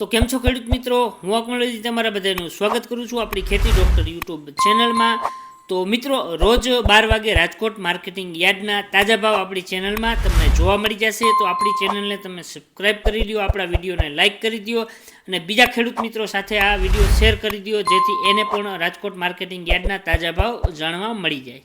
તો કેમ છો ખેડૂત મિત્રો, હું અકમલજી તમારા બધાનું સ્વાગત કરું છું આપણી ખેતી ડૉક્ટર યુટ્યુબ ચેનલમાં। તો મિત્રો, રોજ 12 વાગે રાજકોટ માર્કેટિંગ યાર્ડના તાજા ભાવ આપણી ચેનલમાં તમને જોવા મળી જશે। તો આપણી ચેનલને તમે સબસ્ક્રાઈબ કરી દો, આપણા વિડીયોને લાઇક કરી દો અને બીજા ખેડૂત મિત્રો સાથે આ વિડીયો શેર કરી દો, જેથી એને પણ રાજકોટ માર્કેટિંગ યાર્ડના તાજા ભાવ જાણવા મળી જાય।